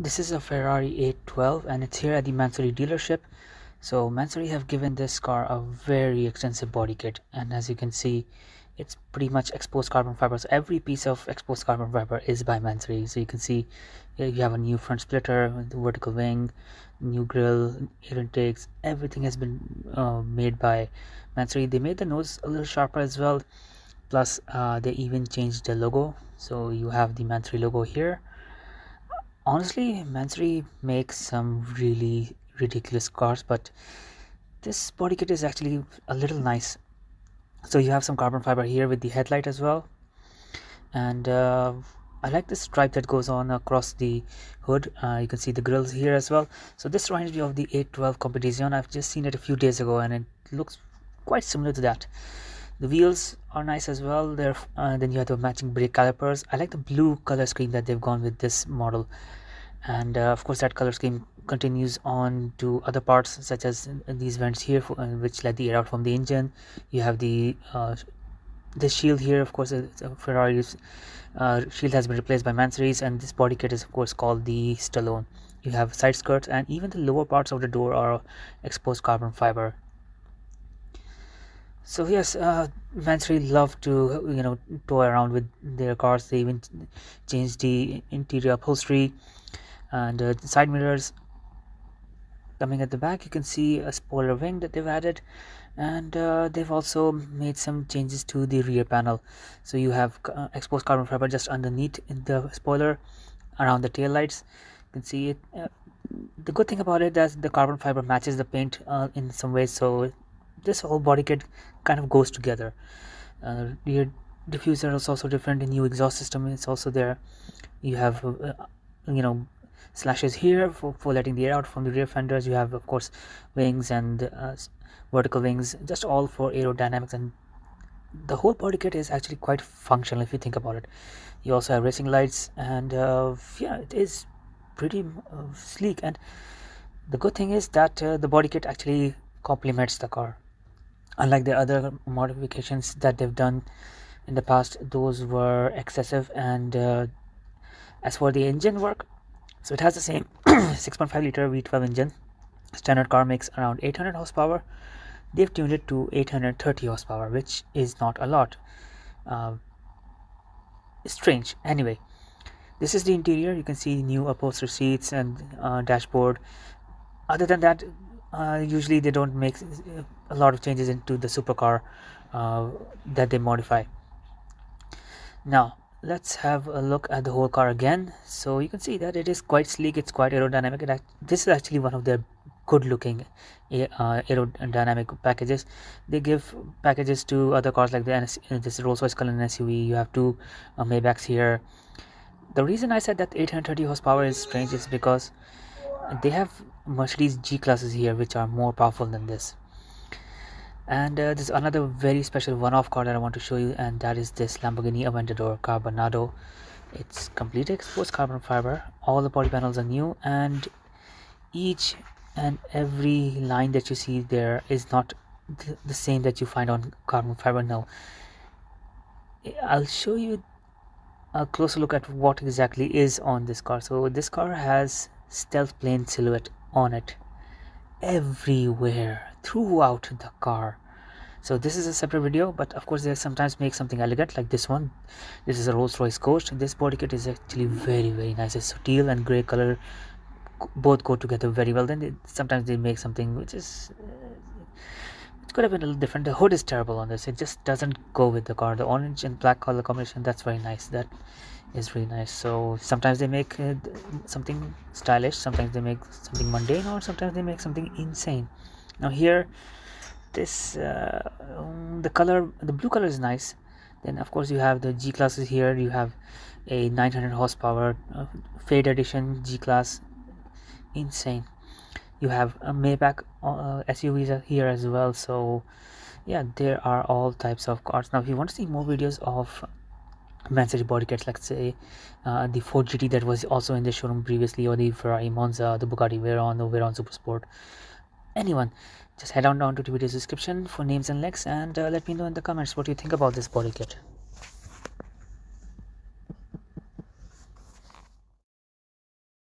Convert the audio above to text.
This is a Ferrari 812 and it's here at the Mansory dealership. So Mansory have given this car a very extensive body kit, and as you can see, it's pretty much exposed carbon fiber. So every piece of exposed carbon fiber is by Mansory. So you can see here you have a new front splitter with the vertical wing, new grille, air intakes. Everything has been made by Mansory. They made the nose a little sharper as well. Plus they even changed the logo, so you have the Mansory logo here. Honestly, Mansory makes some really ridiculous cars, but this body kit is actually a little nice. So you have some carbon fiber here with the headlight as well, and I like this stripe that goes on across the hood. You can see the grills here as well. So this reminds me of the 812 Competition. I've just seen it a few days ago and it looks quite similar to that. The wheels are nice as well. Then you have the matching brake calipers. I like the blue color scheme that they've gone with this model, and of course that color scheme continues on to other parts such as these vents here which let the air out from the engine. You have the shield here. Of course, Ferrari's shield has been replaced by Mansory's, and this body kit is of course called the Stallone. You have side skirts, and even the lower parts of the door are exposed carbon fiber. So yes, Mansory love to toy around with their cars. They even changed the interior upholstery and the side mirrors. Coming at the back, you can see a spoiler wing that they've added, and they've also made some changes to the rear panel. So you have exposed carbon fiber just underneath in the spoiler around the tail lights. You can see it. The good thing about it is the carbon fiber matches the paint in some ways, so this whole body kit kind of goes together. Rear diffuser is also different. The new exhaust system is also there. You have slashes here for letting the air out from the rear fenders. You have of course wings and vertical wings, just all for aerodynamics, and the whole body kit is actually quite functional if you think about it. You also have racing lights, and yeah, it is pretty sleek. And the good thing is that the body kit actually complements the car. Unlike the other modifications that they've done in the past, those were excessive. And as for the engine work, so it has the same 6.5 liter V12 engine. Standard car makes around 800 horsepower. They've tuned it to 830 horsepower, which is not a lot. Strange. Anyway, this is the interior. You can see new upholstery seats and dashboard. Other than that, usually they don't make a lot of changes into the supercar that they modify. Now let's have a look at the whole car again. So you can see that it is quite sleek, it's quite aerodynamic. This is actually one of their good looking aerodynamic packages. They give packages to other cars like this Rolls-Royce Cullinan SUV. You have two Maybachs here. The reason I said that 830 horsepower is strange is because they have Mercedes G classes here which are more powerful than this. And there's another very special one-off car that I want to show you, and that is this Lamborghini Aventador Carbonado. It's completely exposed carbon fiber. All the body panels are new, and each and every line that you see there is not the same that you find on carbon fiber. Now I'll show you a closer look at what exactly is on this car. So this car has stealth plane silhouette on it everywhere throughout the car. So this is a separate video, but of course they sometimes make something elegant like this one. This is a Rolls-Royce Ghost. This body kit is actually very nice. It's teal and gray color both go together very well. Then sometimes they make something which is it could have been a little different. The hood is terrible on this. It just doesn't go with the car. The orange and black color combination, that's very nice. That is really nice. So sometimes they make something stylish, sometimes they make something mundane, or sometimes they make something insane. Now here, this the blue color is nice. Then of course you have the G classes here. You have a 900 horsepower Fade Edition G class, insane. You have a Maybach SUVs here as well. So yeah, there are all types of cars. Now if you want to see more videos of Mansory body kits, like say the Ford GT that was also in the showroom previously, or the Ferrari Monza, the Bugatti Veyron, the Veyron Supersport, anyone, just head on down to the video's description for names and links, and let me know in the comments what you think about this body kit.